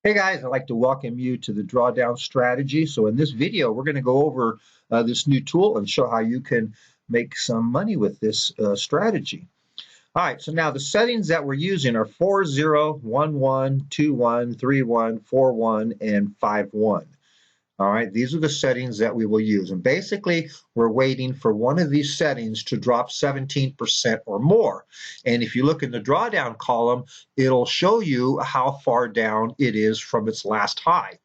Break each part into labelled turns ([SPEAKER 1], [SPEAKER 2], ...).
[SPEAKER 1] Hey guys, I'd like to welcome you to the Drawdown Strategy. So in this video, we're going to go over this new tool and show how you can make some money with this strategy. All right, so now the settings that we're using are 40, 11, 21, 31, 41, and 51. All right, these are the settings that we will use. And basically, we're waiting for one of these settings to drop 17% or more. And if you look in the drawdown column, it'll show you how far down it is from its last high.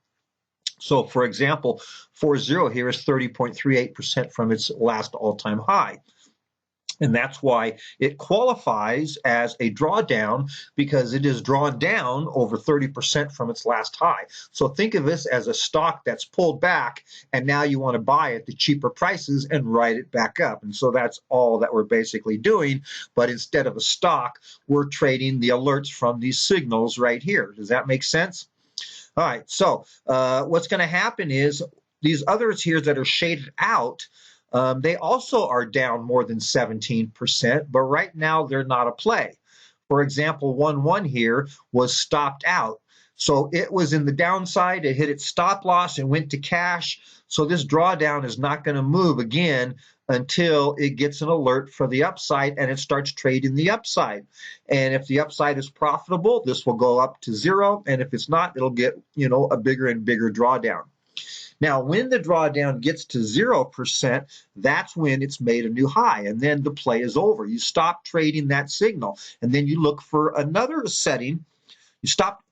[SPEAKER 1] So, for example, 40 here is 30.38% from its last all-time high. And that's why it qualifies as a drawdown, because it is drawn down over 30% from its last high. So think of this as a stock that's pulled back, and now you want to buy at the cheaper prices and ride it back up. And so that's all that we're basically doing. But instead of a stock, we're trading the alerts from these signals right here. Does that make sense? All right, so what's going to happen is these others here that are shaded out, they also are down more than 17%, but right now they're not a play. For example, 1-1 here was stopped out. So it was in the downside, it hit its stop loss and went to cash. So this drawdown is not going to move again until it gets an alert for the upside and it starts trading the upside. And if the upside is profitable, this will go up to zero. And if it's not, it'll get, a bigger and bigger drawdown. Now, when the drawdown gets to 0%, that's when it's made a new high, and then the play is over. You stop trading that signal, and then you look for another setting. You stop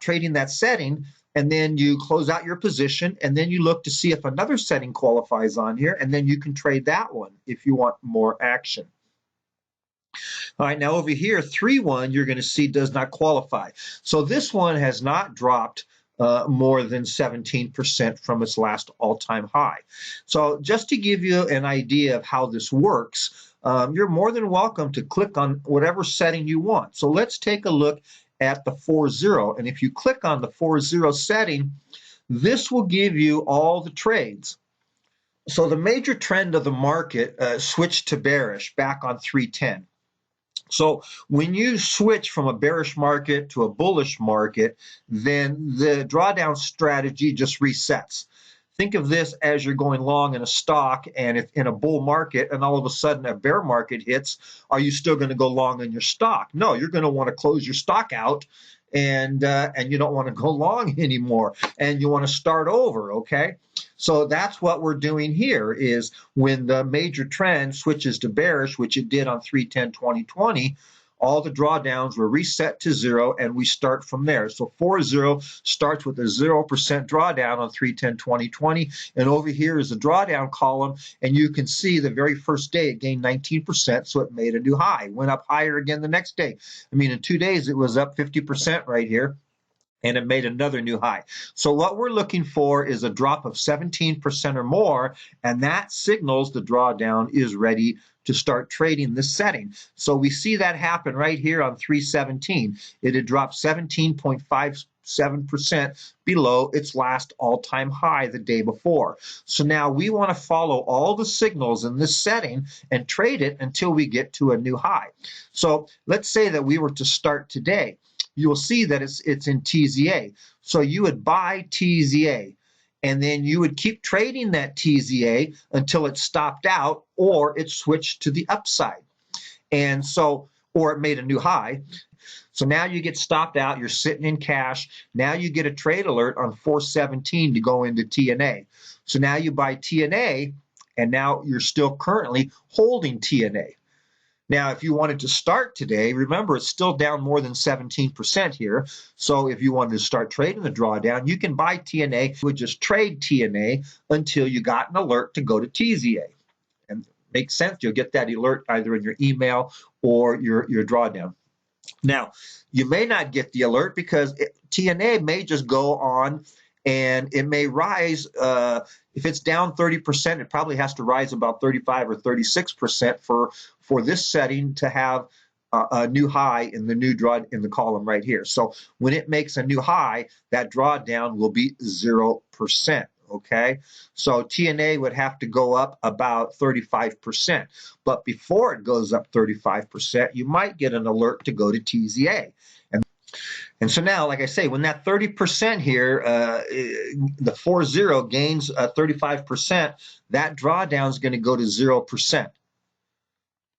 [SPEAKER 1] trading that setting, and then you close out your position, and then you look to see if another setting qualifies on here, and then you can trade that one if you want more action. All right, now over here, 3-1, you're going to see does not qualify. So this one has not dropped more than 17% from its last all-time high. So just to give you an idea of how this works, you're more than welcome to click on whatever setting you want. So let's take a look at the 40. And if you click on the 40 setting, this will give you all the trades. So the major trend of the market switched to bearish back on 310. So when you switch from a bearish market to a bullish market, then the drawdown strategy just resets. Think of this as you're going long in a stock and if in a bull market and all of a sudden a bear market hits, are you still going to go long in your stock? No, you're going to want to close your stock out and you don't want to go long anymore and you want to start over, okay? So that's what we're doing here is when the major trend switches to bearish, which it did on 3/10/2020, all the drawdowns were reset to zero and we start from there. So 40 starts with a 0% drawdown on 3/10/2020, and over here is the drawdown column, and you can see the very first day it gained 19%, so it made a new high. Went up higher again the next day. I mean, in 2 days it was up 50% right here, and it made another new high. So what we're looking for is a drop of 17% or more, and that signals the drawdown is ready to start trading this setting. So we see that happen right here on 3/17. It had dropped 17.57% below its last all-time high the day before. So now we want to follow all the signals in this setting and trade it until we get to a new high. So let's say that we were to start today. You will see that it's in TZA. So you would buy TZA, and then you would keep trading that TZA until it stopped out or it switched to the upside. And so, or it made a new high. So now you get stopped out, you're sitting in cash. Now you get a trade alert on 4/17 to go into TNA. So now you buy TNA, and now you're still currently holding TNA. Now, if you wanted to start today, remember it's still down more than 17% here. So if you wanted to start trading the drawdown, you can buy TNA. You would just trade TNA until you got an alert to go to TZA. And it makes sense. You'll get that alert either in your email or your drawdown. Now, you may not get the alert because TNA may just go on and it may rise. If it's down 30%, it probably has to rise about 35 or 36% for this setting to have a new high in the new draw in the column right here. So when it makes a new high, that drawdown will be 0%. Okay, so TNA would have to go up about 35%. But before it goes up 35%, you might get an alert to go to TZA. And so now, like I say, when that 30% here, the 40 gains 35%, that drawdown is going to go to 0%.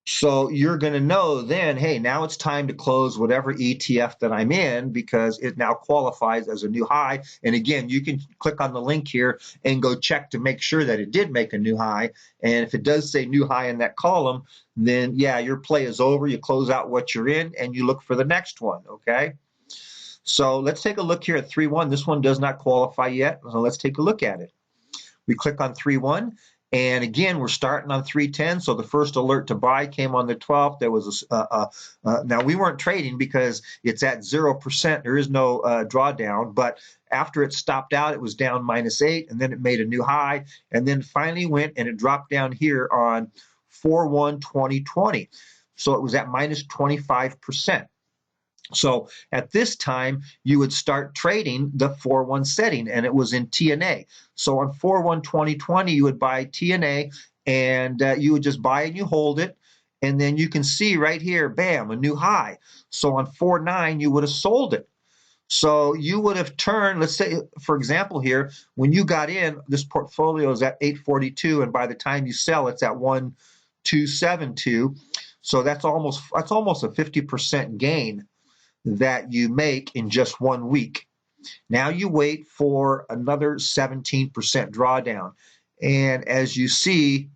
[SPEAKER 1] So you're going to know then, hey, now it's time to close whatever ETF that I'm in because it now qualifies as a new high. And again, you can click on the link here and go check to make sure that it did make a new high. And if it does say new high in that column, then yeah, your play is over. You close out what you're in and you look for the next one, okay? So let's take a look here at 3-1. This one does not qualify yet, so let's take a look at it. We click on 3-1. And again, we're starting on 310. So the first alert to buy came on the 12th. There was now we weren't trading because it's at 0%. There is no drawdown. But after it stopped out, it was down -8, and then it made a new high, and then finally went and it dropped down here on 4/1/2020. So it was at -25%. So at this time, you would start trading the 4-1 setting, and it was in TNA. So on 4/1/2020, you would buy TNA, and you would just buy and you hold it, and then you can see right here, bam, a new high. So on 4/9, you would have sold it. So you would have turned, let's say, for example here, when you got in, this portfolio is at 842, and by the time you sell, it's at 1272. So that's almost a 50% gain that you make in just 1 week. Now you wait for another 17% drawdown. And as you see,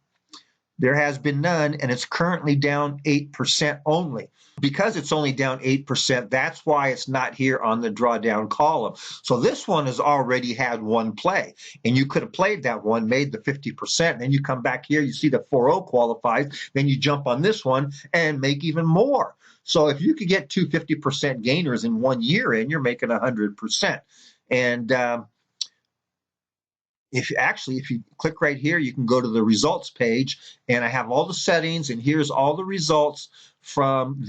[SPEAKER 1] there has been none, and it's currently down 8% only. Because it's only down 8%, that's why it's not here on the drawdown column. So this one has already had one play, and you could have played that one, made the 50%, and then you come back here, you see the 4.0 qualifies, then you jump on this one and make even more. So if you could get two 50% gainers in 1 year in, you're making 100%. And if you click right here, you can go to the results page, and I have all the settings, and here's all the results from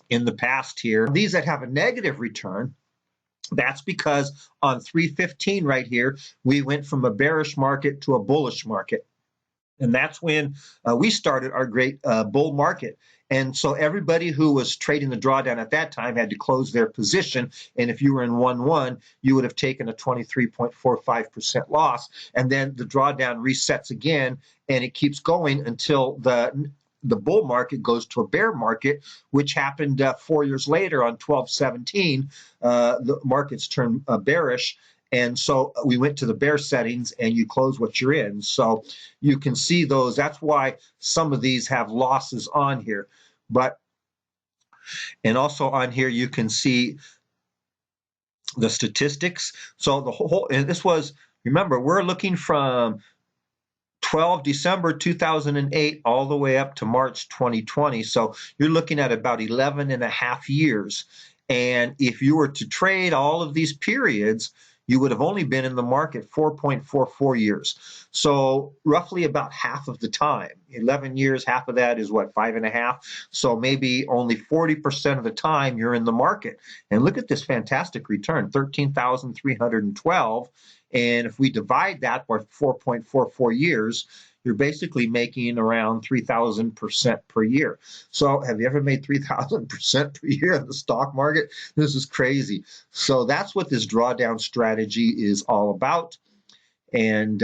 [SPEAKER 1] in the past here. These that have a negative return, that's because on 315 right here, we went from a bearish market to a bullish market. And that's when we started our great bull market. And so everybody who was trading the drawdown at that time had to close their position. And if you were in 1-1, you would have taken a 23.45% loss. And then the drawdown resets again, and it keeps going until the bull market goes to a bear market, which happened 4 years later on 12/17. The markets turned bearish. And so we went to the bear settings, and you close what you're in. So you can see those. That's why some of these have losses on here. And also on here, you can see the statistics. So the whole, and this was, remember, we're looking from December 2008 all the way up to March 2020. So you're looking at about 11.5 years. And if you were to trade all of these periods, you would have only been in the market 4.44 years. So roughly about half of the time. 11 years, half of that is what, 5.5? So maybe only 40% of the time you're in the market. And look at this fantastic return, 13,312. And if we divide that by 4.44 years, you're basically making around 3,000% per year. So have you ever made 3,000% per year in the stock market? This is crazy. So that's what this drawdown strategy is all about. And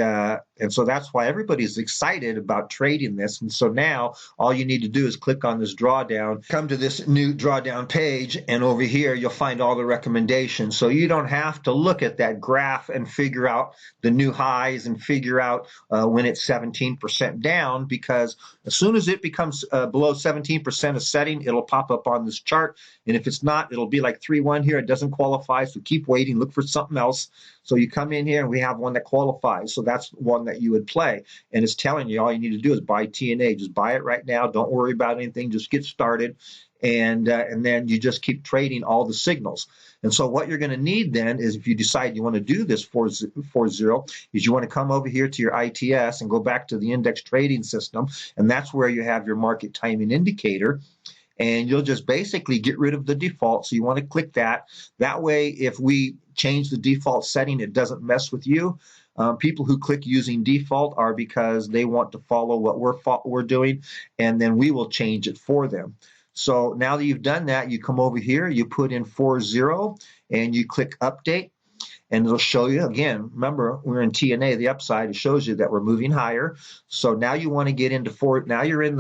[SPEAKER 1] so that's why everybody's excited about trading this. And so now all you need to do is click on this drawdown, come to this new drawdown page, and over here you'll find all the recommendations. So you don't have to look at that graph and figure out the new highs and figure out when it's 17% down, because as soon as it becomes below 17% of setting, it'll pop up on this chart. And if it's not, it'll be like 3-1 here. It doesn't qualify, so keep waiting, look for something else. So you come in here and we have one that qualifies. So that's one that you would play. And it's telling you all you need to do is buy TNA. Just buy it right now. Don't worry about anything. Just get started. And then you just keep trading all the signals. And so what you're going to need then is, if you decide you want to do this 4.0, is you want to come over here to your ITS and go back to the index trading system. And that's where you have your market timing indicator. And you'll just basically get rid of the default. So you want to click that. That way, if we change the default setting, it doesn't mess with you. People who click using default are because they want to follow what we're doing, and then we will change it for them. So now that you've done that, you come over here, you put in 40, and you click update. And it'll show you again. Remember, we're in TNA, the upside. It shows you that we're moving higher. So now you want to get into now you're in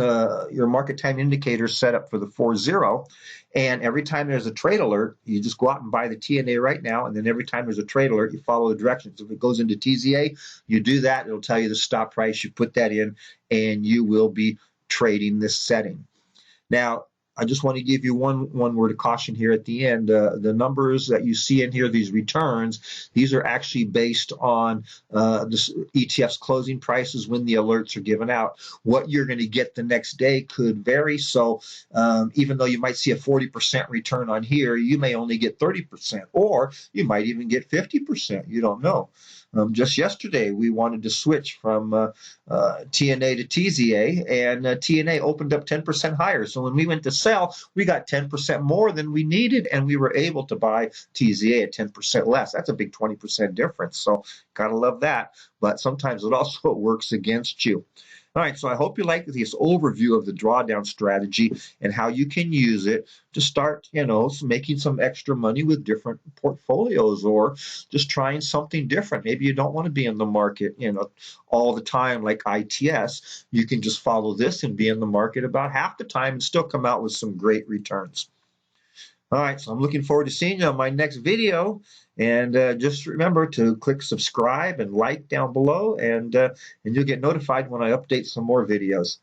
[SPEAKER 1] your market time indicator set up for the 40. And every time there's a trade alert, you just go out and buy the TNA right now. And then every time there's a trade alert, you follow the directions. If it goes into TZA, you do that. It'll tell you the stop price. You put that in, and you will be trading this setting. Now, I just want to give you one word of caution here at the end. The numbers that you see in here, these returns, these are actually based on this ETF's closing prices when the alerts are given out. What you're going to get the next day could vary. So even though you might see a 40% return on here, you may only get 30%, or you might even get 50%. You don't know. Just yesterday, we wanted to switch from TNA to TZA, and TNA opened up 10% higher. So when we went to sell, we got 10% more than we needed, and we were able to buy TZA at 10% less. That's a big 20% difference. So gotta love that. But sometimes it also works against you. All right, so I hope you like this overview of the drawdown strategy and how you can use it to start, making some extra money with different portfolios, or just trying something different. Maybe you don't want to be in the market, all the time like ITS. You can just follow this and be in the market about half the time and still come out with some great returns. All right, so I'm looking forward to seeing you on my next video. And just remember to click subscribe and like down below, and you'll get notified when I update some more videos.